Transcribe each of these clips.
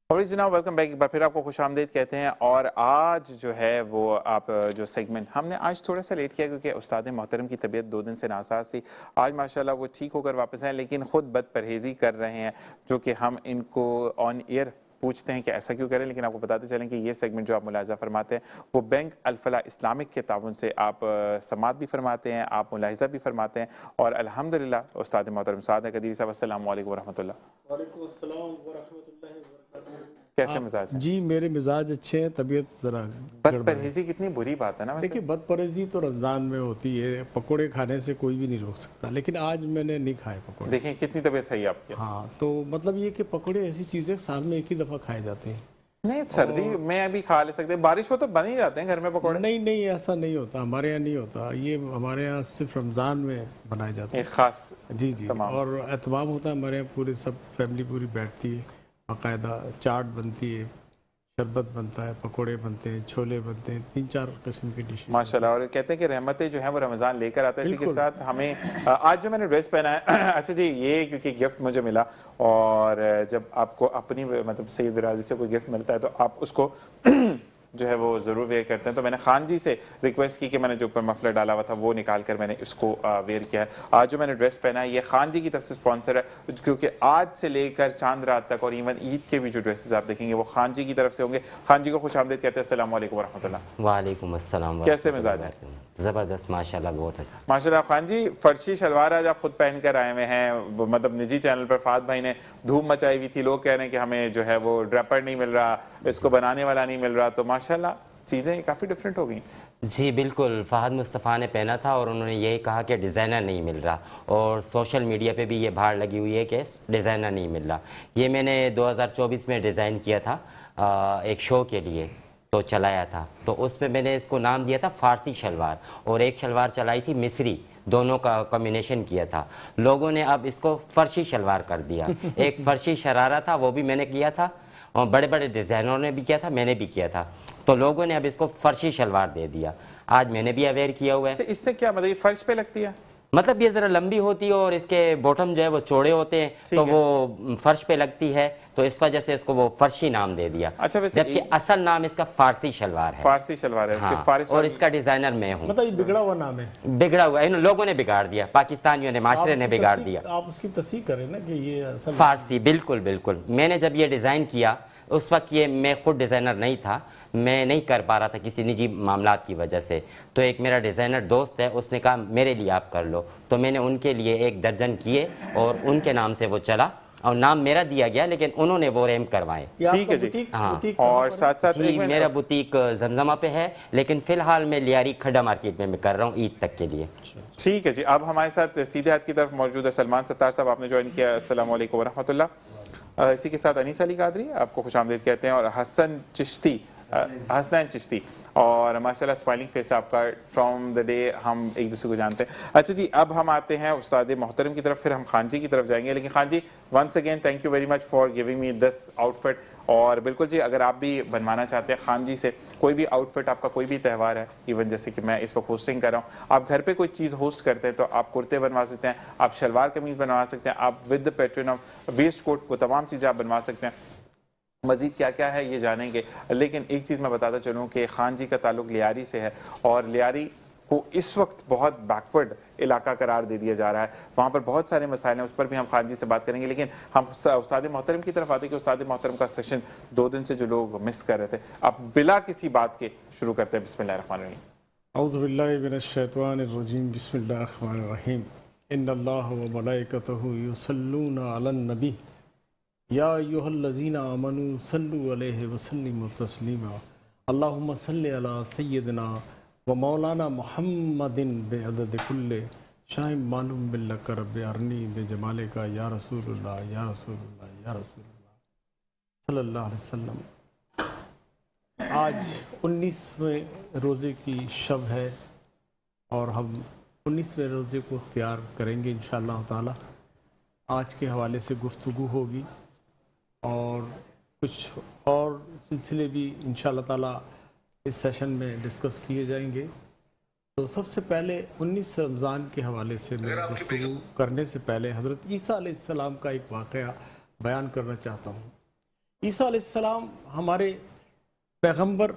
اور جناب welcome back, ایک بار پھر آپ کو خوش آمدید کہتے ہیں۔ اور آج جو ہے وہ آپ جو سیگمنٹ ہم نے آج تھوڑا سا لیٹ کیا کیونکہ استاد محترم کی طبیعت 2 دن سے ناساز تھی۔ آج ماشاءاللہ وہ ٹھیک ہو کر واپس ہیں، لیکن خود بد پرہیزی کر رہے ہیں، جو کہ ہم ان کو آن ایئر پوچھتے ہیں کہ ایسا کیوں کریں، لیکن آپ کو بتاتے چلیں کہ یہ سیگمنٹ جو آپ ملاحظہ فرماتے ہیں وہ بینک الفلاح اسلامک کے تعاون سے آپ سماعت بھی فرماتے ہیں، آپ ملاحظہ بھی فرماتے ہیں، اور الحمدللہ استاد محترم سعد قدیری صاحب، السلام علیکم ورحمۃ اللہ۔ وعلیکم السلام ورحمۃ اللہ وبرکاتہ۔ کیسے مزاج ہیں؟ جی میرے مزاج اچھے ہیں، طبیعت ذرا بد گڑبڑ ہے۔ پرہیزی کتنی بری بات ہے نا ویسے۔ دیکھیے بد پرہیزی تو رمضان میں ہوتی ہے، پکوڑے کھانے سے کوئی بھی نہیں روک سکتا، لیکن آج میں نے نہیں کھائے پکوڑے۔ دیکھیں کتنی طبیعت صحیح ہے آپ کی۔ ہاں تو مطلب یہ کہ پکوڑے ایسی چیزیں سال میں ایک ہی دفعہ کھائے جاتے ہیں۔ نہیں، سردی میں ابھی کھا لے سکتے ہیں، بارش ہو تو بن ہی جاتے ہیں گھر میں پکوڑے۔ نہیں ایسا نہیں ہوتا، ہمارے یہاں نہیں ہوتا، یہ ہمارے یہاں صرف رمضان میں بنائے جاتے ہیں۔ ایک خاص جی تمام۔ اور اہتمام ہوتا ہے ہمارے یہاں، پورے سب فیملی پوری بیٹھتی ہے، باقاعدہ چاٹ بنتی ہے، شربت بنتا ہے، پکوڑے بنتے ہیں، چھولے بنتے ہیں، 3-4 قسم کی ڈشز۔ ماشاءاللہ، اور کہتے ہیں کہ رحمتیں جو ہیں وہ رمضان لے کر آتا ہے۔ اسی کے بالکل۔ ساتھ ہمیں آج جو میں نے ڈریس پہنا ہے اچھا جی، یہ کیونکہ گفٹ مجھے ملا، اور جب آپ کو اپنی مطلب سید برادری سے کوئی گفٹ ملتا ہے تو آپ اس کو جو ہے وہ ضرور ویئر کرتے ہیں، تو میں نے خان جی سے ریکویسٹ کی کہ میں نے جو اوپر مفلر ڈالا ہوا تھا وہ نکال کر میں نے اس کو ویئر کیا ہے۔ آج جو میں نے ڈریس پہنا ہے یہ خان جی کی طرف سے اسپانسر ہے، کیونکہ آج سے لے کر چاند رات تک اور ایون عید کے بھی جو ڈریسز آپ دیکھیں گے وہ خان جی کی طرف سے ہوں گے۔ خان جی کو خوش آمدید کہتے ہیں، السلام علیکم ورحمۃ اللہ۔ وعلیکم السلام۔ کیسے مزاج ہیں؟ زبردست، ماشاءاللہ بہت اچھا۔ ماشاءاللہ خان جی، فرشی شلوار آج آپ خود پہن کر آئے ہوئے ہیں، مطلب نجی چینل پر فہد بھائی نے دھوم مچائی ہوئی تھی، لوگ کہہ رہے ہیں کہ ہمیں جو ہے وہ ڈریپر نہیں مل رہا، اس کو بنانے والا نہیں مل رہا، تو ماشاءاللہ چیزیں کافی ڈیفرنٹ ہو گئی۔ جی بالکل، فہد مصطفیٰ نے پہنا تھا اور انہوں نے یہی کہا کہ ڈیزائنر نہیں مل رہا، اور سوشل میڈیا پہ بھی یہ بھاڑ لگی ہوئی ہے کہ ڈیزائنر نہیں مل رہا۔ یہ میں نے 2024 میں ڈیزائن کیا تھا ایک شو کے لیے، تو چلایا تھا، تو اس پہ میں نے اس کو نام دیا تھا فارسی شلوار، اور ایک شلوار چلائی تھی مصری، دونوں کا کمبینیشن کیا تھا۔ لوگوں نے اب اس کو فرشی شلوار کر دیا۔ ایک فرشی شرارہ تھا، وہ بھی میں نے کیا تھا، اور بڑے بڑے ڈیزائنروں نے بھی کیا تھا، میں نے بھی کیا تھا، تو لوگوں نے اب اس کو فرشی شلوار دے دیا۔ آج میں نے بھی اویئر کیا ہوا ہے۔ اس سے کیا مطلب، یہ فرش پہ لگتی ہے؟ مطلب یہ ذرا لمبی ہوتی ہے اور اس کے باٹم جو ہے وہ چوڑے ہوتے ہیں، تو وہ فرش پہ لگتی ہے، تو اس وجہ سے اس کو وہ فرشی نام دے دیا۔ اچھا، ویسے جبکہ اصل نام اس کا فارسی شلوار ہے۔ فارسی شلوار ہے، ہاں، فارس اور اس کا ڈیزائنر میں ہوں۔ مطلب یہ بگڑا ہوا نام ہے، بگڑا ہوا ہے، لوگوں نے بگاڑ دیا، پاکستانیوں نے، معاشرے نے بگاڑ دیا۔ آپ اس کی تصحیح کریں نا کہ یہ اصل فارسی، بالکل بالکل۔ میں نے جب یہ ڈیزائن کیا اس وقت یہ میں خود ڈیزائنر نہیں تھا، میں نہیں کر پا رہا تھا کسی نجی معاملات کی وجہ سے، تو ایک میرا ڈیزائنر دوست ہے، اس نے کہا میرے لیے آپ کر لو، تو میں نے ان کے لیے 1 درجن کیے اور ان کے نام سے وہ چلا، اور نام میرا دیا گیا لیکن انہوں نے وہ ریم کروائے۔ ٹھیک ہے جی۔ ہاں، اور ساتھ ساتھ جی میرا بوتیک زمزمہ پہ ہے، لیکن فی الحال میں لیاری کھڈا مارکیٹ میں کر رہا ہوں عید تک کے لیے۔ ٹھیک ہے جی۔ اب ہمارے ساتھ سیدھے ہاتھ کی طرف موجود ہے سلمان ستار صاحب، آپ نے جوائن کیا، السلام علیکم ورحمۃ اللہ۔ اسی کے ساتھ انیس علی قادری، آپ کو خوش آمدید کہتے ہیں، اور حسنین چشتی، اور ماشاءاللہ اسمائلنگ فیس آپ کا فرام دا ڈے ہم ایک دوسرے کو جانتے ہیں۔ اچھا جی، اب ہم آتے ہیں استاد محترم کی طرف، پھر ہم خان جی کی طرف جائیں گے، لیکن Khan ji once again thank you very much for giving me this outfit. اور بالکل جی، اگر آپ بھی بنوانا چاہتے ہیں خان جی سے کوئی بھی آؤٹ فٹ، آپ کا کوئی بھی تہوار ہے، ایون جیسے کہ میں اس وقت ہوسٹنگ کر رہا ہوں، آپ گھر پہ کوئی چیز ہوسٹ کرتے ہیں تو آپ کرتے بنوا سکتے ہیں، آپ شلوار قمیض بنوا سکتے ہیں، آپ with the pattern of waistcoat, وہ تمام چیزیں آپ بنوا سکتے ہیں۔ مزید کیا کیا ہے یہ جانیں گے، لیکن ایک چیز میں بتاتا چلوں کہ خان جی کا تعلق لیاری سے ہے، اور لیاری کو اس وقت بہت بیکورڈ علاقہ قرار دے دیا جا رہا ہے، وہاں پر بہت سارے مسائل ہیں، اس پر بھی ہم خان جی سے بات کریں گے، لیکن ہم استاد محترم کی طرف آتے ہیں کہ استاد محترم کا سیشن 2 دن سے جو لوگ مس کر رہے تھے، اب بلا کسی بات کے شروع کرتے ہیں۔ بسم اللہ الرحمن الرحیم۔ اعوذ باللہ من الشیطان الرجیم، بسم اللہ الرحمن الرحیم۔ ان اللہ و ملائکتہ یصلون علی النبی یا ایھا الذین آمنوا صلوا علیہ وسلموا تسلیما، اللہم صلی علی سیدنا و مولانا محمد بعدد کل شاہ معلوم باللہ رب ارنی بجمالک یا رسول اللہ یا رسول اللہ یا رسول اللہ صلی اللہ علیہ وسلم۔ آج 19ویں روزے کی شب ہے، اور ہم 19ویں روزے کو اختیار کریں گے انشاءاللہ تعالی۔ آج کے حوالے سے گفتگو ہوگی، اور کچھ اور سلسلے بھی انشاءاللہ تعالی اس سیشن میں ڈسکس کیے جائیں گے۔ تو سب سے پہلے 19 رمضان کے حوالے سے میں گفتگو کرنے سے پہلے حضرت عیسیٰ علیہ السلام کا ایک واقعہ بیان کرنا چاہتا ہوں۔ عیسیٰ علیہ السلام ہمارے پیغمبر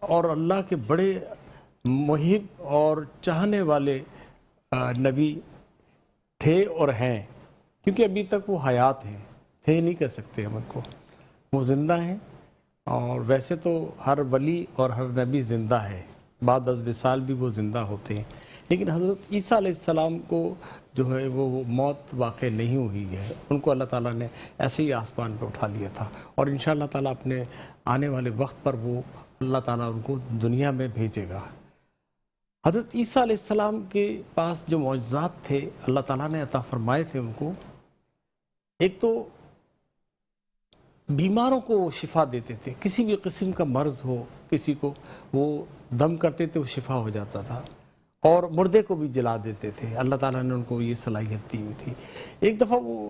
اور اللہ کے بڑے محب اور چاہنے والے نبی تھے اور ہیں، کیونکہ ابھی تک وہ حیات ہیں، تھے نہیں کہہ سکتے ہم ان کو، وہ زندہ ہیں۔ اور ویسے تو ہر ولی اور ہر نبی زندہ ہے، بعد از وصال بھی وہ زندہ ہوتے ہیں، لیکن حضرت عیسیٰ علیہ السلام کو جو ہے وہ موت واقع نہیں ہوئی ہے، ان کو اللہ تعالیٰ نے ایسے ہی آسمان پہ اٹھا لیا تھا، اور انشاءاللہ تعالیٰ اپنے آنے والے وقت پر وہ اللہ تعالیٰ ان کو دنیا میں بھیجے گا۔ حضرت عیسیٰ علیہ السلام کے پاس جو معجزات تھے اللہ تعالیٰ نے عطا فرمائے تھے ان کو، ایک تو بیماروں کو وہ شفا دیتے تھے، کسی بھی قسم کا مرض ہو کسی کو وہ دم کرتے تھے وہ شفا ہو جاتا تھا، اور مردے کو بھی جلا دیتے تھے، اللہ تعالیٰ نے ان کو یہ صلاحیت دی ہوئی تھی۔ ایک دفعہ وہ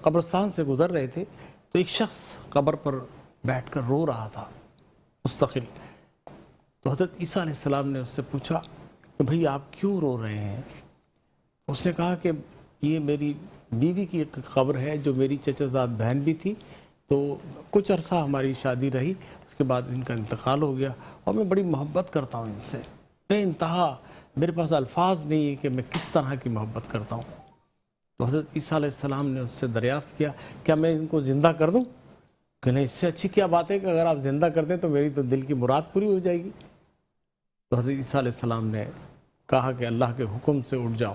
قبرستان سے گزر رہے تھے تو ایک شخص قبر پر بیٹھ کر رو رہا تھا مستقل، تو حضرت عیسیٰ علیہ السلام نے اس سے پوچھا کہ بھئی آپ کیوں رو رہے ہیں؟ اس نے کہا کہ یہ میری بیوی کی ایک قبر ہے جو میری چچا زاد بہن بھی تھی، تو کچھ عرصہ ہماری شادی رہی، اس کے بعد ان کا انتقال ہو گیا، اور میں بڑی محبت کرتا ہوں ان سے بے انتہا، میرے پاس الفاظ نہیں ہے کہ میں کس طرح کی محبت کرتا ہوں۔ تو حضرت عیسیٰ علیہ السلام نے اس سے دریافت کیا کیا میں ان کو زندہ کر دوں؟ کہ نہیں، اس سے اچھی کیا بات ہے کہ اگر آپ زندہ کر دیں تو میری تو دل کی مراد پوری ہو جائے گی۔ تو حضرت عیسیٰ علیہ السلام نے کہا کہ اللہ کے حکم سے اٹھ جاؤ،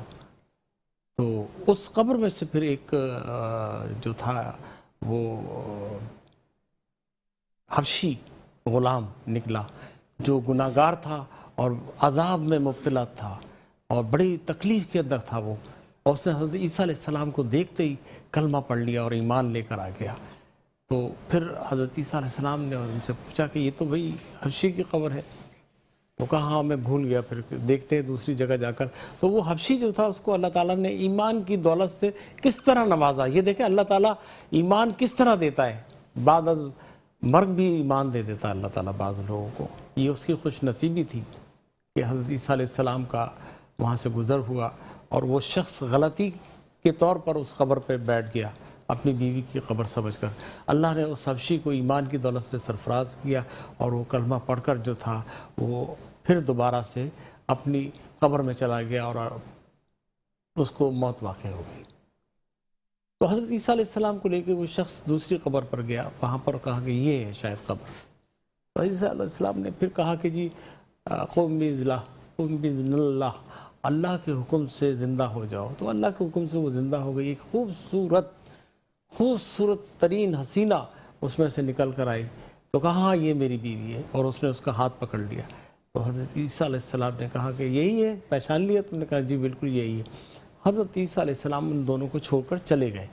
تو اس قبر میں سے پھر ایک جو تھا وہ حبشی غلام نکلا جو گناہ گار تھا اور عذاب میں مبتلا تھا اور بڑی تکلیف کے اندر تھا وہ، اور اس نے حضرت عیسیٰ علیہ السلام کو دیکھتے ہی کلمہ پڑھ لیا اور ایمان لے کر آ گیا۔ تو پھر حضرت عیسیٰ علیہ السلام نے ان سے پوچھا کہ یہ تو بھئی حبشی کی قبر ہے، وہ کہا ہاں میں بھول گیا، پھر دیکھتے ہیں دوسری جگہ جا کر۔ تو وہ حبشی جو تھا اس کو اللہ تعالیٰ نے ایمان کی دولت سے کس طرح نوازا، یہ دیکھیں اللہ تعالیٰ ایمان کس طرح دیتا ہے، بعد از مرگ بھی ایمان دے دیتا ہے اللہ تعالیٰ بعض لوگوں کو، یہ اس کی خوش نصیبی تھی کہ حضرت عیسیٰ علیہ السلام کا وہاں سے گزر ہوا، اور وہ شخص غلطی کے طور پر اس قبر پہ بیٹھ گیا اپنی بیوی کی قبر سمجھ کر۔ اللہ نے اس حبشی کو ایمان کی دولت سے سرفراز کیا، اور وہ کلمہ پڑھ کر جو تھا وہ پھر دوبارہ سے اپنی قبر میں چلا گیا اور اس کو موت واقع ہو گئی۔ تو حضرت عیسیٰ علیہ السلام کو لے کے وہ شخص دوسری قبر پر گیا، وہاں پر کہا کہ یہ ہے شاید قبر۔ تو عیسیٰ علیہ السلام نے پھر کہا کہ جی قم بإذن اللہ، اللہ کے حکم سے زندہ ہو جاؤ۔ تو اللہ کے حکم سے وہ زندہ ہو گئی، ایک خوبصورت ترین حسینہ اس میں سے نکل کر آئی، تو کہا ہاں یہ میری بیوی ہے، اور اس نے اس کا ہاتھ پکڑ لیا۔ تو حضرت عیسیٰ علیہ السلام نے کہا کہ یہی ہے، پہچان لیا؟ تم نے کہا جی بالکل یہی ہے۔ حضرت عیسیٰ علیہ السلام ان دونوں کو چھوڑ کر چلے گئے۔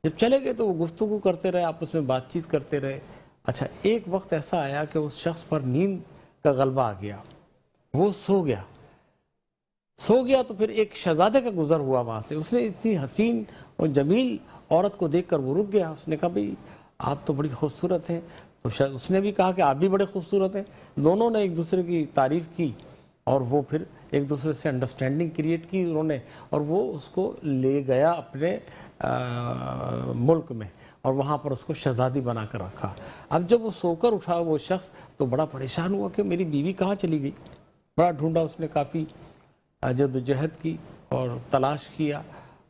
جب چلے گئے تو وہ گفتگو کرتے رہے، آپس میں بات چیت کرتے رہے۔ اچھا، ایک وقت ایسا آیا کہ اس شخص پر نیند کا غلبہ آ گیا، وہ سو گیا تو پھر ایک شہزادے کا گزر ہوا وہاں سے، اس نے اتنی حسین اور جمیل عورت کو دیکھ کر وہ رک گیا، اس نے کہا بھئی آپ تو بڑی خوبصورت ہیں، تو اس نے بھی کہا کہ آپ بھی بڑے خوبصورت ہیں۔ دونوں نے ایک دوسرے کی تعریف کی، اور وہ پھر ایک دوسرے سے انڈرسٹینڈنگ کریٹ کی انہوں نے، اور وہ اس کو لے گیا اپنے ملک میں، اور وہاں پر اس کو شہزادی بنا کر رکھا۔ اب جب وہ سو کر اٹھا وہ شخص تو بڑا پریشان ہوا کہ میری بیوی کہاں چلی گئی، بڑا ڈھونڈا اس نے، کافی جدوجہد کی اور تلاش کیا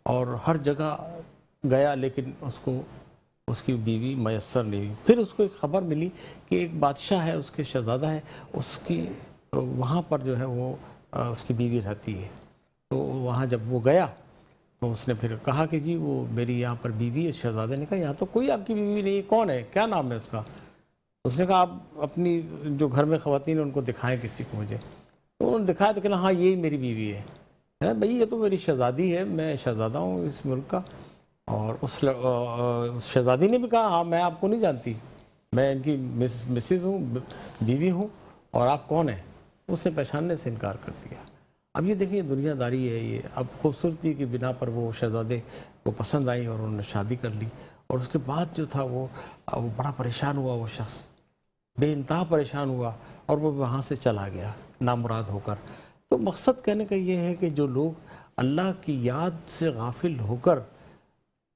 اور ہر جگہ گیا، لیکن اس کو اس کی بیوی میسر نہیں ہوئی۔ پھر اس کو ایک خبر ملی کہ ایک بادشاہ ہے، اس کے شہزادہ ہے، اس کی وہاں پر جو ہے وہ اس کی بیوی رہتی ہے۔ تو وہاں جب وہ گیا تو اس نے پھر کہا کہ جی وہ میری یہاں پر بیوی ہے۔ شہزادے نے کہا یہاں تو کوئی آپ کی بیوی نہیں ہے، کون ہے، کیا نام ہے اس کا؟ اس نے کہا آپ اپنی جو گھر میں خواتین ہیں ان کو دکھائیں کسی کو مجھے۔ تو انہوں نے دکھایا تو کہا ہاں یہی میری بیوی ہے بھئی، یہ تو میری شہزادی ہے، میں شہزادہ ہوں اس ملک کا۔ اور اس شہزادی نے بھی کہا ہاں میں آپ کو نہیں جانتی، میں ان کی مسز ہوں، بیوی ہوں، اور آپ کون ہیں؟ اس نے پہچاننے سے انکار کر دیا۔ اب یہ دیکھیں دنیا داری ہے یہ، اب خوبصورتی کی بنا پر وہ شہزادے کو پسند آئی اور انہوں نے شادی کر لی، اور اس کے بعد جو تھا وہ بڑا پریشان ہوا، وہ شخص بے انتہا پریشان ہوا، اور وہ وہاں سے چلا گیا نامراد ہو کر۔ تو مقصد کہنے کا یہ ہے کہ جو لوگ اللہ کی یاد سے غافل ہو کر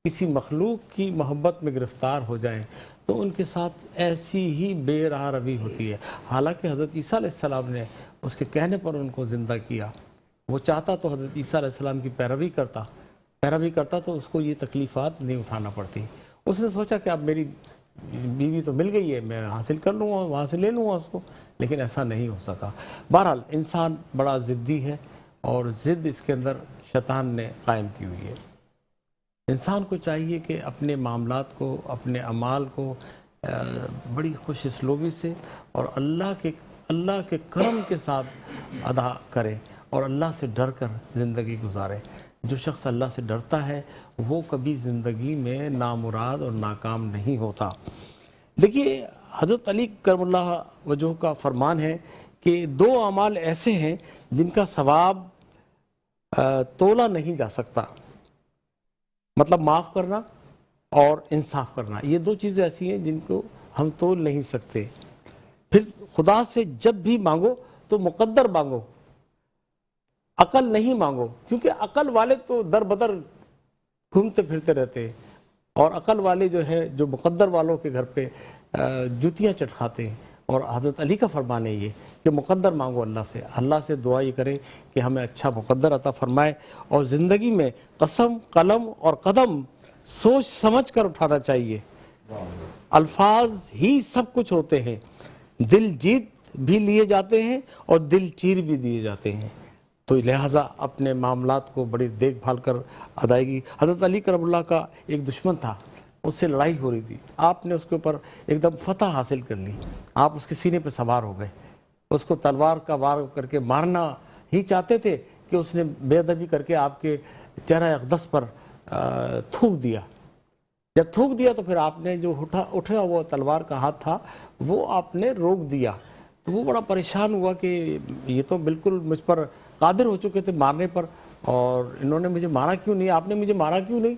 کسی مخلوق کی محبت میں گرفتار ہو جائیں تو ان کے ساتھ ایسی ہی بے راہ روی ہوتی ہے. حالانکہ حضرت عیسیٰ علیہ السلام نے اس کے کہنے پر ان کو زندہ کیا. وہ چاہتا تو حضرت عیسیٰ علیہ السلام کی پیروی کرتا تو اس کو یہ تکلیفات نہیں اٹھانا پڑتی. اس نے سوچا کہ اب میری بیوی تو مل گئی ہے, میں حاصل کر لوں گا, وہاں سے لے لوں گا اس کو, لیکن ایسا نہیں ہو سکا. بہرحال انسان بڑا ضدی ہے اور ضد اس کے اندر شیطان نے قائم کی ہوئی ہے. انسان کو چاہیے کہ اپنے معاملات کو, اپنے اعمال کو بڑی خوش اسلوبی سے اور اللہ کے کرم کے ساتھ ادا کرے اور اللہ سے ڈر کر زندگی گزارے. جو شخص اللہ سے ڈرتا ہے وہ کبھی زندگی میں نامراد اور ناکام نہیں ہوتا. دیکھیے حضرت علی کرم اللہ وجہ کا فرمان ہے کہ 2 اعمال ایسے ہیں جن کا ثواب تولا نہیں جا سکتا, مطلب معاف کرنا اور انصاف کرنا. یہ 2 چیزیں ایسی ہیں جن کو ہم تول نہیں سکتے. پھر خدا سے جب بھی مانگو تو مقدر مانگو, عقل نہیں مانگو, کیونکہ عقل والے تو در بدر گھومتے پھرتے رہتے ہیں اور عقل والے جو ہے جو مقدر والوں کے گھر پہ جوتیاں چٹکھاتے ہیں. اور حضرت علی کا فرمان ہے یہ کہ مقدر مانگو اللہ سے دعا یہ کریں کہ ہمیں اچھا مقدر عطا فرمائے. اور زندگی میں قسم, قلم اور قدم سوچ سمجھ کر اٹھانا چاہیے. الفاظ ہی سب کچھ ہوتے ہیں, دل جیت بھی لیے جاتے ہیں اور دل چیر بھی دیے جاتے ہیں. تو لہٰذا اپنے معاملات کو بڑی دیکھ بھال کر ادائیگی. حضرت علی کرم اللہ کا ایک دشمن تھا, اس سے لڑائی ہو رہی تھی, آپ نے اس کے اوپر ایک دم فتح حاصل کر لی. آپ اس کے سینے پہ سوار ہو گئے, اس کو تلوار کا وار کر کے مارنا ہی چاہتے تھے کہ اس نے بے ادبی کر کے آپ کے چہرہ اقدس پر تھوک دیا. جب تھوک دیا تو پھر آپ نے جو اٹھا ہوا تلوار کا ہاتھ تھا وہ آپ نے روک دیا. تو وہ بڑا پریشان ہوا کہ یہ تو بالکل مجھ پر قادر ہو چکے تھے مارنے پر, اور انہوں نے مجھے مارا کیوں نہیں, آپ نے مجھے مارا کیوں نہیں.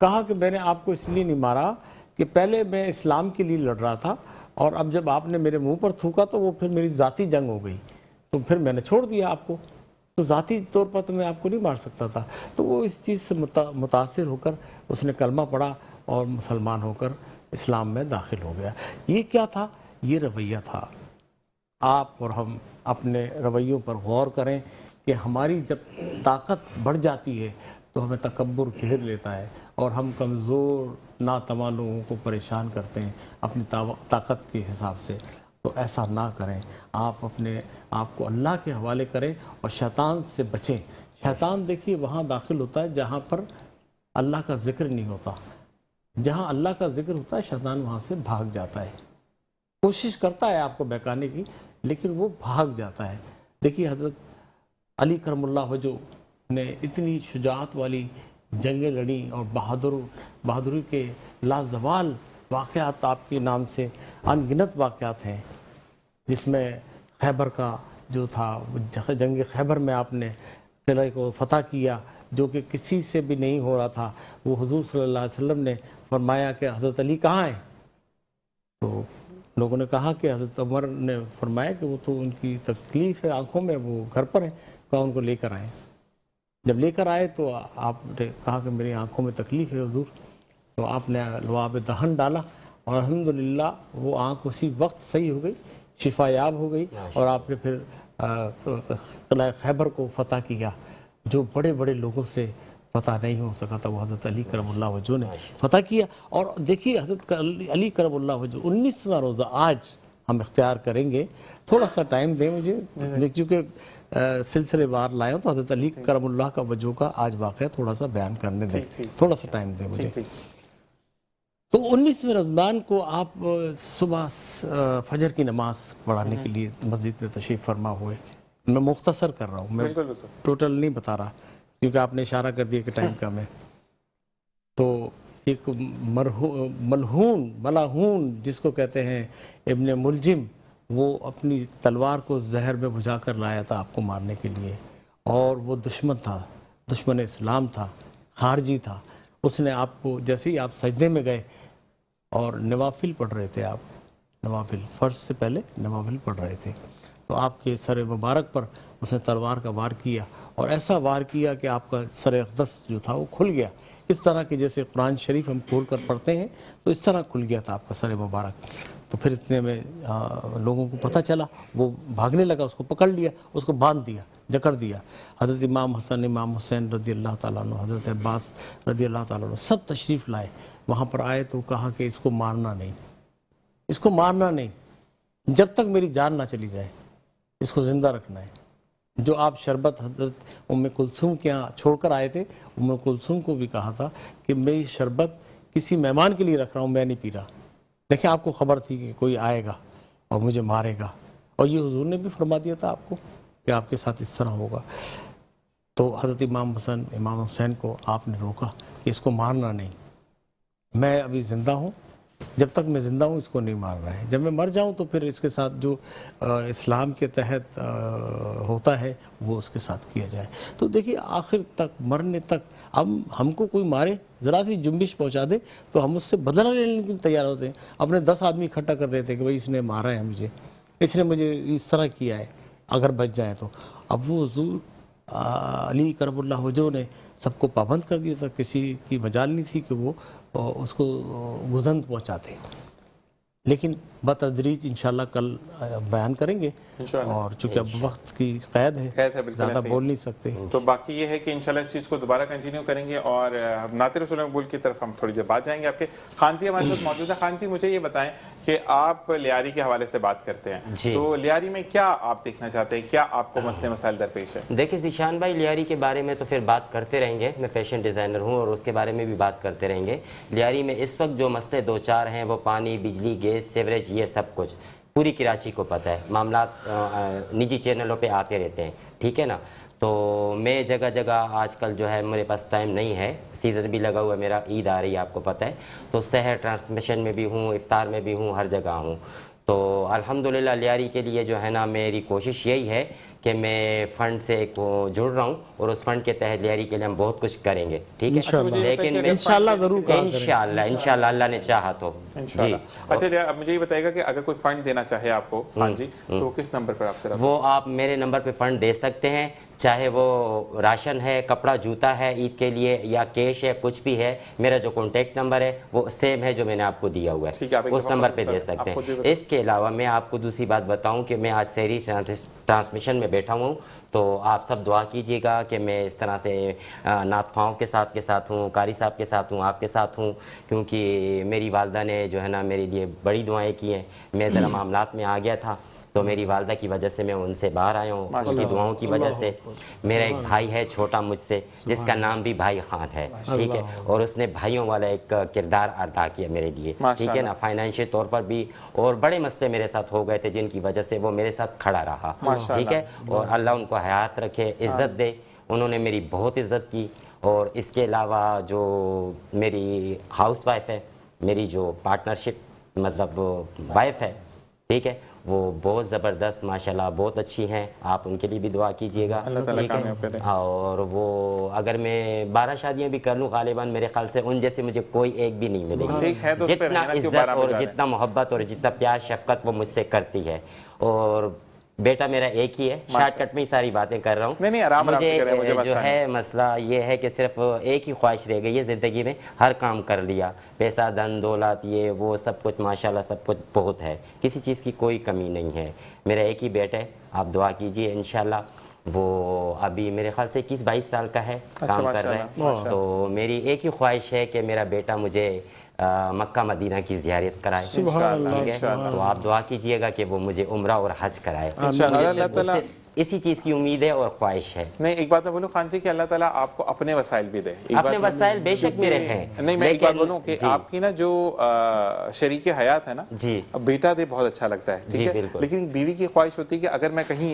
کہا کہ میں نے آپ کو اس لیے نہیں مارا کہ پہلے میں اسلام کے لیے لڑ رہا تھا, اور اب جب آپ نے میرے منہ پر تھوکا تو وہ پھر میری ذاتی جنگ ہو گئی, تو پھر میں نے چھوڑ دیا آپ کو. تو ذاتی طور پر تو میں آپ کو نہیں مار سکتا تھا. تو وہ اس چیز سے متاثر ہو کر اس نے کلمہ پڑھا اور مسلمان ہو کر اسلام میں داخل ہو گیا. یہ کیا تھا؟ یہ رویہ تھا. آپ اور ہم اپنے رویوں پر غور کریں کہ ہماری جب طاقت بڑھ جاتی ہے تو ہمیں تکبر گھیر لیتا ہے اور ہم کمزور ناتواں لوگوں کو پریشان کرتے ہیں اپنی طاقت کے حساب سے. تو ایسا نہ کریں, آپ اپنے آپ کو اللہ کے حوالے کریں اور شیطان سے بچیں. شیطان دیکھیے وہاں داخل ہوتا ہے جہاں پر اللہ کا ذکر نہیں ہوتا. جہاں اللہ کا ذکر ہوتا ہے شیطان وہاں سے بھاگ جاتا ہے, کوشش کرتا ہے آپ کو بہکانے کی لیکن وہ بھاگ جاتا ہے. دیکھیے حضرت علی کرم اللہ وجہ نے اتنی شجاعت والی جنگیں لڑیں اور بہادری کے لازوال واقعات آپ کے نام سے ان گنت واقعات ہیں, جس میں خیبر کا جو تھا جنگ خیبر میں آپ نے قلعے کو فتح کیا جو کہ کسی سے بھی نہیں ہو رہا تھا. وہ حضور صلی اللہ علیہ وسلم نے فرمایا کہ حضرت علی کہاں ہیں؟ تو لوگوں نے کہا کہ حضرت عمر نے فرمایا کہ وہ تو ان کی تکلیف ہے آنکھوں میں, وہ گھر پر ہیں, کہا ان کو لے کر آئیں. جب لے کر آئے تو آپ نے کہا کہ میری آنکھوں میں تکلیف ہے حضور. تو آپ نے لعاب دہن ڈالا اور الحمدللہ وہ آنکھ اسی وقت صحیح ہو گئی, شفا یاب ہو گئی, اور آپ نے پھر قلعہ خیبر کو فتح کیا. جو بڑے بڑے لوگوں سے فتح نہیں ہو سکا تھا وہ حضرت علی کرم اللہ وجہ نے فتح کیا. اور دیکھیے حضرت علی کرم اللہ وجہ 19واں روزہ آج ہم اختیار کریں گے. تھوڑا سا ٹائم دیں مجھے, کیونکہ سلسلے وار لائے ہوں تو حضرت علی کرم اللہ کا وجہ کا آج واقعہ تھوڑا سا بیان کرنے دیں, تھوڑا سا ٹائم دیں مجھے. تو 19ویں رمضان کو آپ صبح فجر کی نماز پڑھانے کے لیے مسجد میں تشریف فرما ہوئے. میں مختصر کر رہا ہوں, میں ٹوٹل نہیں بتا رہا کیونکہ آپ نے اشارہ کر دیا کہ ٹائم کم ہے. تو ایک ملعون جس کو کہتے ہیں ابن ملجم, وہ اپنی تلوار کو زہر میں بجھا کر لایا تھا آپ کو مارنے کے لیے, اور وہ دشمن تھا, دشمن اسلام تھا, خارجی تھا. اس نے آپ کو جیسے ہی آپ سجدے میں گئے اور نوافل پڑھ رہے تھے, آپ نوافل فرض سے پہلے نوافل پڑھ رہے تھے, تو آپ کے سر مبارک پر اس نے تلوار کا وار کیا اور ایسا وار کیا کہ آپ کا سر اقدس جو تھا وہ کھل گیا، اس طرح کہ جیسے قرآن شریف ہم کھول کر پڑھتے ہیں تو اس طرح کھل گیا تھا آپ کا سر مبارک۔ تو پھر اتنے میں لوگوں کو پتہ چلا، وہ بھاگنے لگا، اس کو پکڑ لیا، اس کو باندھ دیا، جکڑ دیا۔ حضرت امام حسن، امام حسین رضی اللہ تعالیٰ عنہ، حضرت عباس رضی اللہ تعالیٰ عنہ سب تشریف لائے، وہاں پر آئے تو کہا کہ اس کو مارنا نہیں، اس کو مارنا نہیں، جب تک میری جان نہ چلی جائے اس کو زندہ رکھنا ہے۔ جو آپ شربت حضرت ام کلثوم کے یہاں چھوڑ کر آئے تھے، ام کلثوم کو بھی کہا تھا کہ میں یہ شربت کسی مہمان کے لیے رکھ رہا ہوں، میں نہیں پی رہا۔ دیکھیں آپ کو خبر تھی کہ کوئی آئے گا اور مجھے مارے گا، اور یہ حضور نے بھی فرما دیا تھا آپ کو کہ آپ کے ساتھ اس طرح ہوگا۔ تو حضرت امام حسن، امام حسین کو آپ نے روکا کہ اس کو مارنا نہیں، میں ابھی زندہ ہوں، جب تک میں زندہ ہوں اس کو نہیں مار رہا ہے، جب میں مر جاؤں تو پھر اس کے ساتھ جو اسلام کے تحت ہوتا ہے وہ اس کے ساتھ کیا جائے۔ تو دیکھیے آخر تک، مرنے تک، اب ہم کو کوئی مارے، ذرا سی جنبش پہنچا دے تو ہم اس سے بدلہ لینے کے لیے تیار ہوتے ہیں۔ اپنے 10 آدمی اکٹھا کر رہے تھے کہ بھائی اس نے مارا ہے مجھے، اس نے مجھے اس طرح کیا ہے، اگر بچ جائیں تو۔ اب وہ حضور علی کرم اللہ وجہ نے سب کو پابند کر دیا تھا، کسی کی مجال نہیں تھی کہ وہ اس کو گزند پہنچاتے، لیکن بتدریج انشاءاللہ کل بیان کریں گے، اور چونکہ اب وقت کی قید ہے بالکل زیادہ بول نہیں سکتے۔ تو باقی یہ ہے کہ انشاءاللہ اس چیز کو دوبارہ کنٹینیو کریں گے، اور نعت رسول مقبول کی طرف ہم تھوڑی دیر بعد جائیں گے۔ آپ کے خان جی ہمارے ساتھ موجود ہیں۔ خان جی مجھے یہ بتائیں کہ آپ لیاری کے حوالے سے بات کرتے ہیں، تو لیاری میں کیا آپ دیکھنا چاہتے ہیں، کیا آپ کو مسئلے مسائل درپیش ہے؟ دیکھیں ذیشان بھائی، لیاری کے بارے میں تو پھر بات کرتے رہیں گے، میں فیشن ڈیزائنر ہوں اور اس کے بارے میں بھی بات کرتے رہیں گے۔ لیاری میں اس وقت جو مسئلے دو چار ہیں وہ پانی، بجلی، گیس، سیوریج، یہ سب کچھ پوری کراچی کو پتہ ہے، معاملات نجی چینلوں پہ آتے رہتے ہیں، ٹھیک ہے نا۔ تو میں جگہ جگہ آج کل جو ہے میرے پاس ٹائم نہیں ہے، سیزن بھی لگا ہوا ہے میرا، عید آ رہی ہے آپ کو پتہ ہے، تو سحر ٹرانسمیشن میں بھی ہوں، افطار میں بھی ہوں، ہر جگہ ہوں۔ تو الحمدللہ لیاری کے لیے جو ہے نا میری کوشش یہی ہے کہ میں فنڈ سے جڑ رہا ہوں، اور اس فنڈ کے تحت لیاری کے لیے ہم بہت کچھ کریں گے، ٹھیک ہے، لیکن انشاءاللہ ضرور انشاءاللہ اللہ نے چاہا تو جی۔ اچھا اب مجھے یہ بتائے گا کہ اگر کوئی فنڈ دینا چاہے آپ کو خان جی، تو کس نمبر پر آپ سے رابطہ؟ وہ آپ میرے نمبر پہ فنڈ دے سکتے ہیں، چاہے وہ راشن ہے، کپڑا جوتا ہے عید کے لیے، یا کیش ہے، کچھ بھی ہے۔ میرا جو کانٹیکٹ نمبر ہے وہ سیم ہے جو میں نے آپ کو دیا ہوا ہے، اس نمبر پہ دے سکتے ہیں۔ اس کے علاوہ میں آپ کو دوسری بات بتاؤں کہ میں آج سحری ٹرانسمیشن میں بیٹھا ہوں، تو آپ سب دعا کیجئے گا کہ میں اس طرح سے نعت خواہوں کے ساتھ ہوں، قاری صاحب کے ساتھ ہوں، آپ کے ساتھ ہوں، کیونکہ میری والدہ نے جو ہے نا میرے لیے بڑی دعائیں کی ہیں۔ میں ذرا معاملات میں آ گیا تھا، تو میری والدہ کی وجہ سے میں ان سے باہر آیا ہوں، ان کی دعاؤں کی وجہ سے۔ میرا ایک بھائی ہے چھوٹا مجھ سے، جس کا نام بھی بھائی خان ہے، ٹھیک ہے، اور اس نے بھائیوں والا ایک کردار ادا کیا میرے لیے، ٹھیک ہے نا، فائنینشیل طور پر بھی، اور بڑے مسئلے میرے ساتھ ہو گئے تھے جن کی وجہ سے وہ میرے ساتھ کھڑا رہا، ٹھیک ہے، اور اللہ ان کو حیات رکھے، عزت دے، انہوں نے میری بہت عزت کی۔ اور اس کے علاوہ جو میری ہاؤس وائف ہے، میری جو پارٹنرشپ مطلب وائف ہے، ٹھیک ہے، وہ بہت زبردست ماشاءاللہ بہت اچھی ہیں، آپ ان کے لیے بھی دعا کیجئے گا، ٹھیک ہے۔ اور وہ اگر میں 12 شادیاں بھی کر لوں غالباً میرے خیال سے ان جیسے مجھے کوئی ایک بھی نہیں ملے گی، جتنا عزت اور جتنا محبت اور جتنا پیار شفقت وہ مجھ سے کرتی ہے۔ اور بیٹا میرا ایک ہی ہے، شارٹ کٹ میں ہی ساری باتیں کر رہا ہوں۔ مجھے جو ہے مسئلہ یہ ہے کہ صرف ایک ہی خواہش رہ گئی ہے زندگی میں، ہر کام کر لیا، پیسہ دھن دولت یہ وہ سب کچھ ماشاءاللہ سب کچھ بہت ہے، کسی چیز کی کوئی کمی نہیں ہے۔ میرا ایک ہی بیٹا ہے، آپ دعا کیجئے انشاءاللہ، وہ ابھی میرے خیال سے 21-22 سال کا ہے، کام کر رہا ہے۔ تو میری ایک ہی خواہش ہے کہ میرا بیٹا مجھے مکہ مدینہ کی زیارت کرائے، ٹھیک ہے، تو آپ دعا کیجئے گا کہ وہ مجھے عمرہ اور حج کرائے، اللہ تعالیٰ اسی چیز کی امید ہے اور خواہش ہے۔ نہیں ایک بات میں بولوں خان جی کہ اللہ تعالیٰ آپ کو اپنے وسائل بھی دے، اپنے وسائل بے شک میرے ہیں، نہیں میں ایک بات بولوں کہ آپ کی نا جو شریک حیات ہے نا، بیٹا دے بہت اچھا لگتا ہے، ٹھیک ہے، لیکن بیوی کی خواہش ہوتی ہے کہ اگر میں کہیں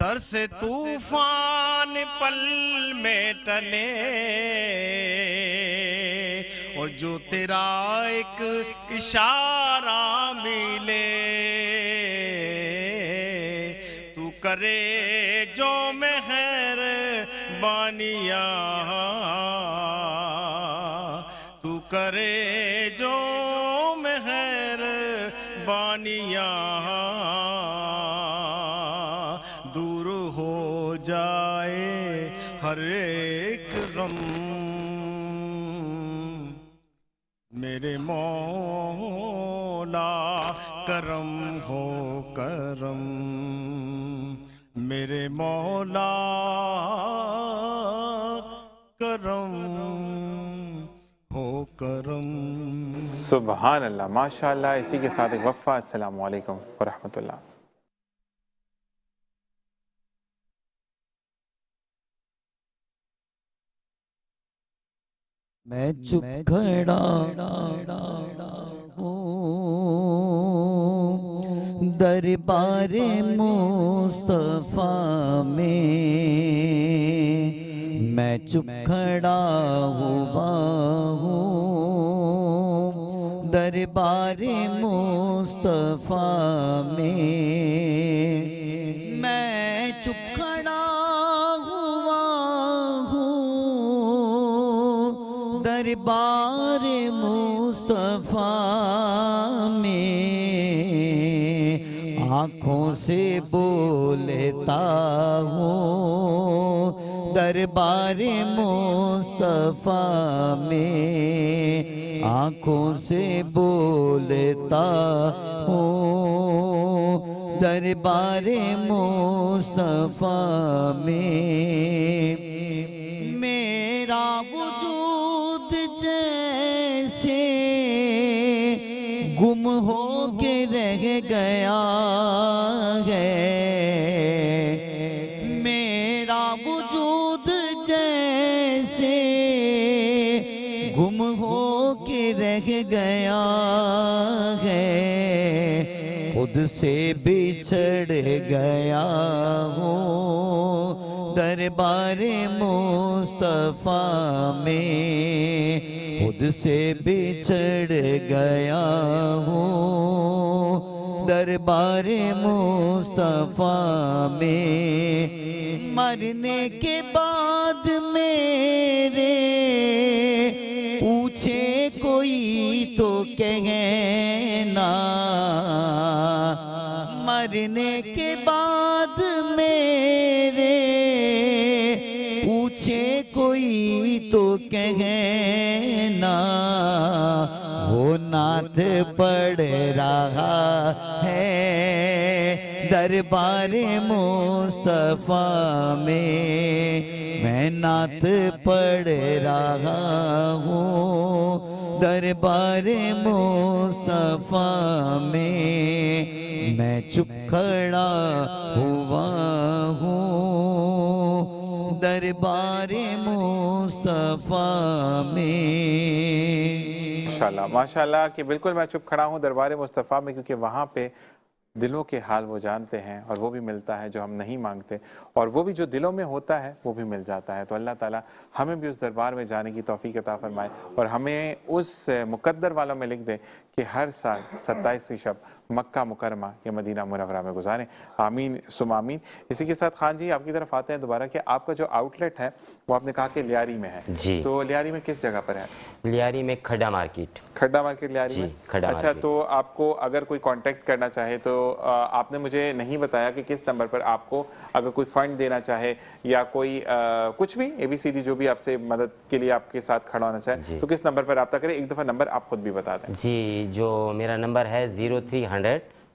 سر سے طوفان پل میں ٹلے اور جو تیرا ایک اشارہ ملے تو کرے جو مہر بانیاں تو کرے جو مہر بانیاں دور ہو جائے ہر ایک غم میرے مولا کرم ہو کرم میرے مولا کرم ہو کرم. سبحان اللہ، ماشاء اللہ. اسی کے ساتھ ایک وقفہ. السلام علیکم ورحمۃ اللہ. میں چپ کھڑا ہوں دربار مصطفیٰ میں چپ کھڑا ہوا ہوں دربار مصطفیٰ میں چپ کھڑا ہوا ہوں دربار مصطفیٰ میں آنکھوں سے بولتا ہوں دربار مصطفیٰ میں آنکھوں سے بولتا ہوں دربار مصطفیٰ میں میرا وجود جیسے گم ہو کے رہ گیا ہے میرا وجود جیسے گم ہو کے رہ گیا ہے خود سے بچھڑ گیا ہوں دربار مصطفیٰ میں خود سے بچھڑ گیا ہوں دربار مصطفیٰ میں مرنے کے بعد میرے پوچھے کوئی تو کہنا مرنے کے بعد میرے پوچھے کوئی تو کہنا وہ نعت پڑھ رہا ہے دربار مصطفیٰ میں نعت پڑھ رہا ہوں دربار مصطفیٰ میں چپ کھڑا ہوا ہوں دربار مصطفیٰ میں. ماشاءاللہ ماشاءاللہ کہ بالکل میں چپ کھڑا ہوں دربار مصطفیٰ میں، کیونکہ وہاں پہ دلوں کے حال وہ جانتے ہیں اور وہ بھی ملتا ہے جو ہم نہیں مانگتے، اور وہ بھی جو دلوں میں ہوتا ہے وہ بھی مل جاتا ہے. تو اللہ تعالیٰ ہمیں بھی اس دربار میں جانے کی توفیق عطا فرمائے اور ہمیں اس مقدر والوں میں لکھ دے کہ ہر سال 27ویں شب مکہ مکرمہ یا مدینہ منورہ میں گزاریں. آمین ثم آمین. اسی کے ساتھ خان جی آپ کی طرف آتے ہیں دوبارہ کہ آپ کا جو آؤٹ لیٹ ہے وہ آپ نے کہا کہ لیاری میں ہے. جی. تو لیاری میں کس جگہ پر ہے؟ لیاری میں کھڈا مارکیٹ. کھڈا مارکیٹ لیاری میں؟ کھڈا اچھا. مارکیٹ. تو آپ کو اگر کوئی کانٹیکٹ کرنا چاہے تو آپ نے مجھے نہیں بتایا کہ کس نمبر پر آپ کو اگر کوئی فنڈ دینا چاہے یا کوئی کچھ بھی ABCD جو بھی آپ سے مدد کے لیے آپ کے ساتھ کھڑا ہونا چاہے تو کس نمبر پر رابطہ کریں؟ ایک دفعہ نمبر آپ خود بھی بتا دیں. جی جو میرا نمبر ہے 0300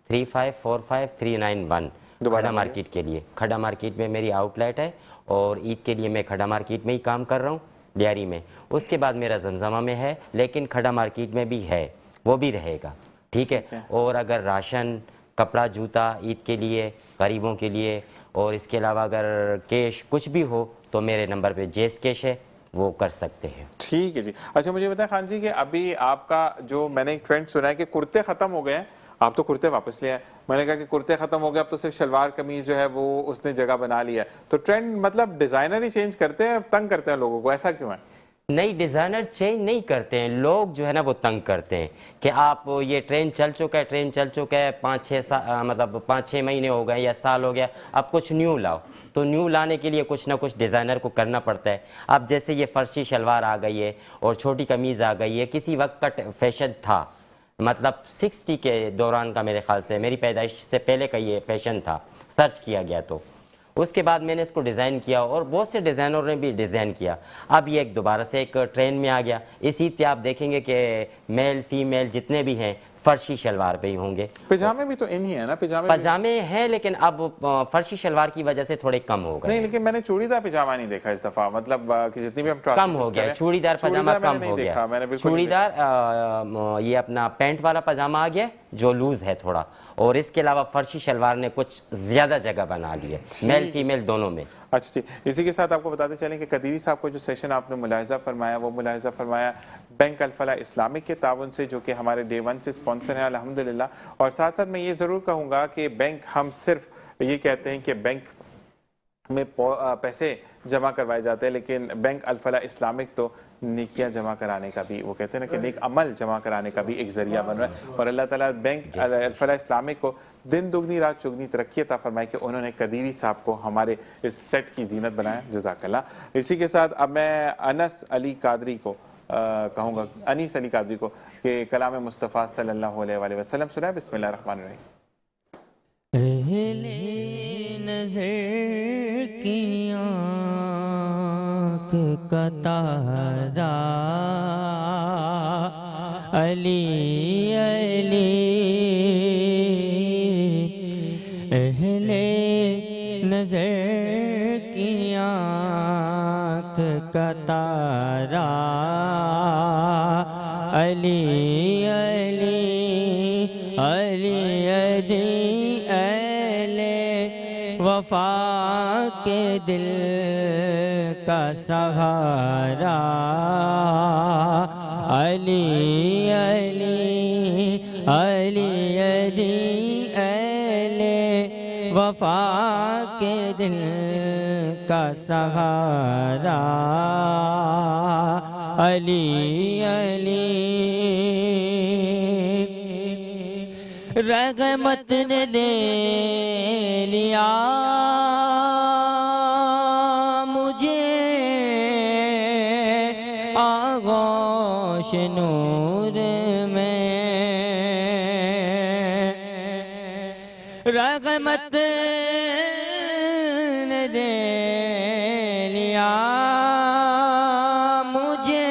3545391 کھڈا مارکیٹ کے لیے. کھڈا مارکیٹ میں میری آؤٹ لیٹ ہے اور عید کے لیے میں کھڈا مارکیٹ میں ہی کام کر رہا ہوں لیاری میں. اس کے بعد میرا زمزمہ میں ہے لیکن کھڈا مارکیٹ میں بھی ہے، وہ بھی رہے گا. ٹھیک ہے. اور اگر راشن کپڑا جوتا عید کے لیے غریبوں کے لیے اور اس کے علاوہ اگر کیش کچھ بھی ہو تو میرے نمبر پہ جیس کیش ہے وہ کر سکتے ہیں. ٹھیک ہے جی. اچھا مجھے بتائیں خان جی کہ ابھی آپ کا جو میں نے ایک ٹرینڈ سنا ہے کہ کرتے ختم ہو گئے ہیں آپ تو کرتے واپس لے آئے. میں نے کہا کہ کرتے ختم ہو گیا, اب تو صرف شلوار قمیض جو ہے وہ اس نے جگہ بنا لیا ہے. تو ٹرینڈ مطلب ڈیزائنر ہی چینج کرتے ہیں, تنگ کرتے ہیں لوگوں کو, ایسا کیوں ہے؟ نئی ڈیزائنر چینج نہیں کرتے ہیں لوگ, جو ہے نا وہ تنگ کرتے ہیں کہ آپ یہ ٹرین چل چکا ہے 5-6 مہینے ہو گئے یا سال ہو گیا, اب کچھ نیو لاؤ. تو نیو لانے کے لیے کچھ نہ کچھ ڈیزائنر کو کرنا پڑتا ہے. اب جیسے یہ فرشی شلوار آ گئی ہے اور چھوٹی قمیض آ گئی ہے, کسی وقت کا فیشن تھا, مطلب 60 کے دوران کا, میرے خیال سے میری پیدائش سے پہلے کا یہ فیشن تھا, سرچ کیا گیا تو اس کے بعد میں نے اس کو ڈیزائن کیا اور بہت سے ڈیزائنروں نے بھی ڈیزائن کیا. اب یہ دوبارہ سے ایک ٹرینڈ میں آ گیا. اسی پہ آپ دیکھیں گے کہ میل فیمیل جتنے بھی ہیں فرشی شلوار پہ ہی ہوں گے. پجامے بھی تو ان ہی ہے نا, پجامے ہیں لیکن اب فرشی شلوار کی وجہ سے تھوڑے کم ہو گئے. نہیں, لیکن میں نے چوڑی دار پجامہ نہیں دیکھا اس دفعہ, مطلب کہ جتنی بھی ہم کم ہو گیا, چوڑی دار پجامہ کم ہو گیا. چوڑی دار یہ اپنا پینٹ والا پجامہ آ گیا جو لوز ہے تھوڑا, اور اس کے علاوہ فرشی شلوار نے کچھ زیادہ جگہ بنا لی ہے میل فیمیل دونوں میں. اچھا ٹھیک. اسی کے ساتھ آپ کو بتاتے چلیں کہ قدیری صاحب کو جو سیشن آپ نے ملاحظہ فرمایا, وہ ملاحظہ فرمایا بینک الفلاح اسلامک کے تعاون سے, جو کہ ہمارے ڈے 1 سے اسپانسر ہیں الحمدللہ. اور ساتھ ساتھ میں یہ ضرور کہوں گا کہ بینک, ہم صرف یہ کہتے ہیں کہ بینک میں پیسے جمع کروائے جاتے ہیں, لیکن بینک الفلاح اسلامک تو نیکیاں جمع کرانے کا بھی, وہ کہتے ہیں نا کہ نیک عمل جمع کرانے کا بھی ایک ذریعہ بن رہا ہے. اور اللہ تعالیٰ بینک الفلاح اسلامک کو دن دگنی رات چگنی ترقی عطا فرمائے کہ انہوں نے قدیری صاحب کو ہمارے اس سیٹ کی زینت بنایا. جزاک اللہ. اسی کے ساتھ اب میں انس علی قادری کو کہوں گا, انیس علی قادری کو, کہ کلام مصطفیٰ صلی اللہ علیہ وآلہ وسلم سنائے. بسم اللہ الرحمن الرحیم. اہل نظر کی آنکھ کا تارا علی علی, اہل نظر کی آنکھ کا تارا علی علی علی علی, اہل وفا کے دل کا سہارا علی علی علی علی, اہل وفا کے دل کا سہارا علی علی. رحمت نے لے لیا مجھے آغوش نور میں, رحمت نے لے لیا مجھے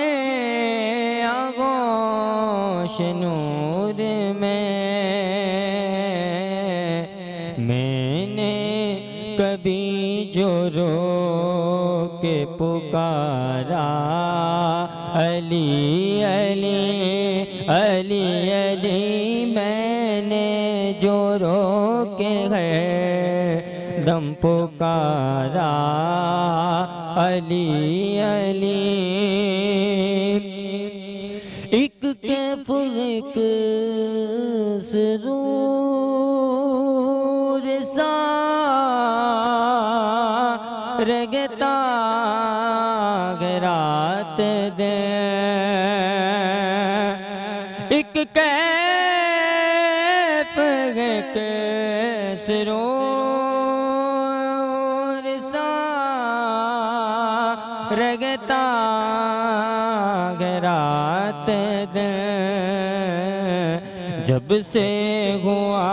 آغوش نور میں. میں نے کبھی جو رو کے پکارا علی علی علی علی, میں نے جو رو کے ہے دم پکارا علی علی. ایک کیف ایک سرور سا رگتا رات دے, ایک کیف ایک سرور سا رگتا رات دے, جب سے ہوا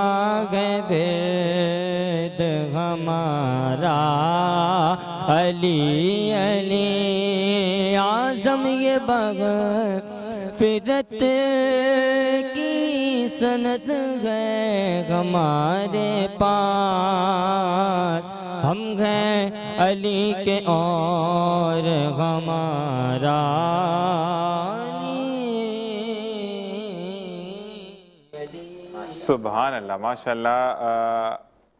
گئے بید ہمارا علی علی. اعظم یہ مغفرت کی سند ہے ہمارے پاس, ہم ہیں علی کے اور ہمارا سبحان اللہ, ماشاء اللہ.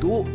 2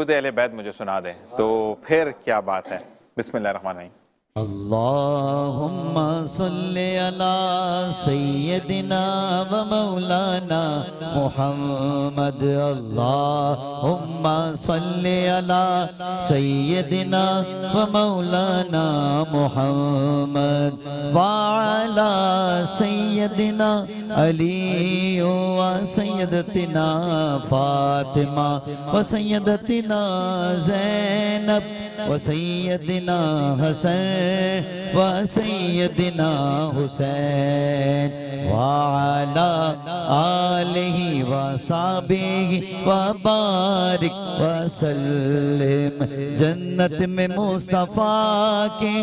خود اہل بیت مجھے سنا دیں تو پھر کیا بات ہے. بسم اللہ الرحمن الرحیم. اللہم صلی علی سیدنا و مولانا محمد. اللہم صلی علی سیدنا و مولانا محمد وعلی سیدنا علی و سیدتنا فاطمہ و سیدتنا زینب و سیدنا حسن و سیدنا حسین وعلی آلہ و صحبہ و بارک وسلم. جنت میں مصطفیٰ کے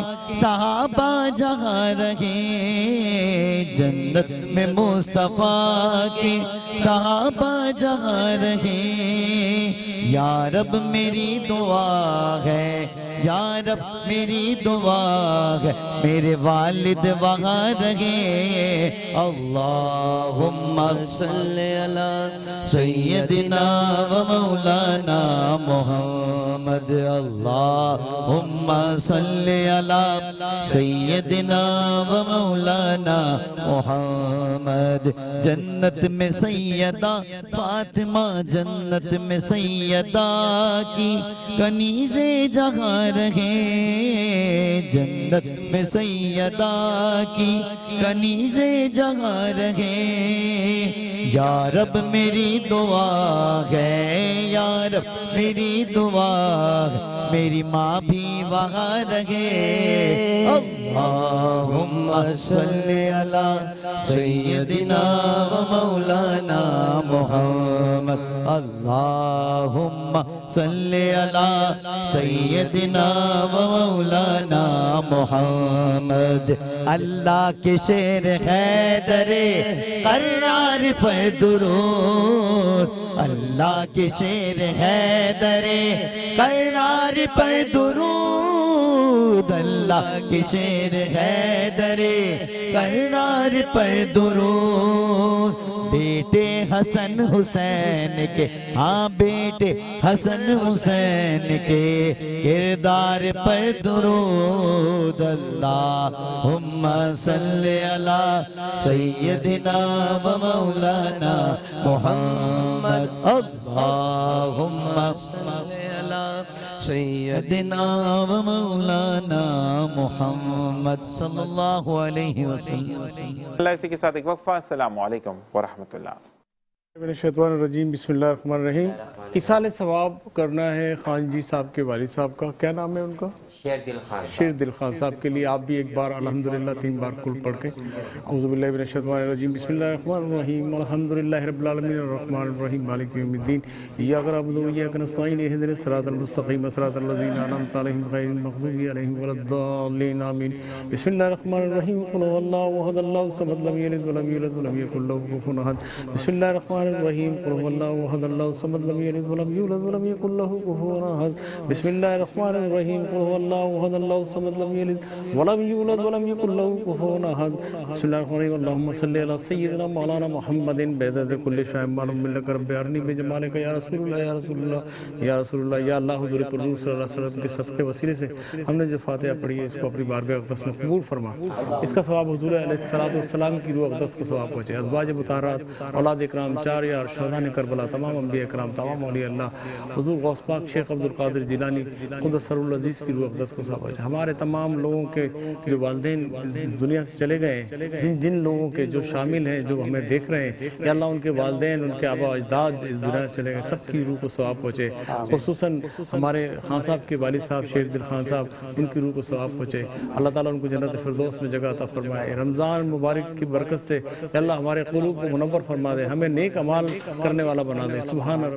صحابہ جہاں رہے, جنت میں مصطفیٰ کے صحابہ جہاں رہے. یا رب میری دعا ہے, یا رب میری دعا ہے, میرے والد وہاں رہے. اللہم صلی علی سیدنا و مولانا محمد. اللہم صلی علی سیدنا و مولانا محمد. جنت میں سیدہ فاطمہ, جنت میں سیدہ کی کنیزیں جہاں رہے, جنت میں سیدہ کی کنیزیں جہاں رہے. یا رب میری دعا ہے, یا رب میری دعا ہے, میری ماں بھی وہاں رہے. اللہم صلی علی سیدنا و مولانا محمد. اللہم صلی علی سیدنا و مولانا محمد. اللہ کے شیر حیدر قرار پر درود, اللہ کے شیر حیدر قرار پر درود, اللہ کے شیر حیدر قرار پر درود. بیٹے حسن حسین کے, ہاں بیٹے حسن حسین کے کردار پر درود. اللہم صلی علی سیدنا و مولانا محمد. اللہم صلی علی سیدنا و مولانا محمد صلی اللہ علیہ وسلم. اللہ اسی کے ساتھ ایک وقفہ. السلام علیکم ورحمۃ اللہ. من الشیطان الرجیم. بسم اللہ الرحمن الرحیم. ایصال ثواب کرنا ہے خان جی صاحب کے والد صاحب کا, کیا نام ہے ان کا؟ شیر دل خان. شیر دل خان صاحب کے لیے آپ بھی ایک بار الحمدللہ 3 بار کل پڑھ کے اعوذ باللہ من الشیطان الرجیم. بسم اللہ الرحمن الرحیم. الحمدللہ رب العالمین الرحمن الرحیم مالک یوم الدین. ایاک نعبد و ایاک نستعین اهدنا الصراط المستقیم صراط الذین انعمت علیہم غیر المغضوب علیہم ولا الضالین آمین. بسم اللہ الرحمن الرحیم. قل هو اللہ احد اللہ الصمد لم یلد ولم یولد ولم یکن له کفوا احد. بسم اللہ الرحمن الرحیم. قل هو اللہ احد اللہ الصمد لم یلد ولم یولد ولم یکن له کفوا احد. بسم اللہ الرحمن الرحیم. قل هو اللہ احد اللہ الصمد لم یلد ولم یولد ولم یکن له کفوا احد. بسم اللہ الرحمن الرحیم. اللہم صلی علی سیدنا مولانا محمد بعدد کل شیء معلوم لک رب ارنی بجمالک یا رسول اللہ یا رسول اللہ یا رسول اللہ. یا اللہ حضور پر نور صلی اللہ علیہ وسلم کے صدقے وسیلے سے ہم نے جو فاتحہ پڑھی ہے اس کو اپنی بارگاہ اقدس میں قبول فرما. اس کا ثواب حضور علیہ السلام کی روح اقدس کو ثواب پہنچے. ازواج مطہرات, اولاد اکرام, 4 یار, شہداء کربلا, تمام انبیاء اکرام, تمام اولیاء اللہ, حضور غوث پاک شیخ عبد القادر جیلانی قدس سر العزیز کی روح اقدس کو ثواب پہنچے. ہمارے تمام لوگوں کے جو والدین اس دنیا سے چلے گئے ہیں, جن لوگوں کے جو شامل ہیں جو ہمیں دیکھ رہے ہیں, یا اللہ ان کے والدین, ان کے آبا اجداد اس دنیا سے چلے گئے, سب کی روح کو ثواب پہنچے. خصوصاً ہمارے خان صاحب کے والد صاحب شیر دل خان صاحب, ان کی روح کو ثواب پہنچے. اللہ تعالیٰ ان کو جنت فردوس میں جگہ عطا فرمائے. رمضان مبارک کی برکت سے اللہ ہمارے قلوب کو منور فرما دے, ہمیں نیک اعمال کرنے والا بنا دے. سبحان رب.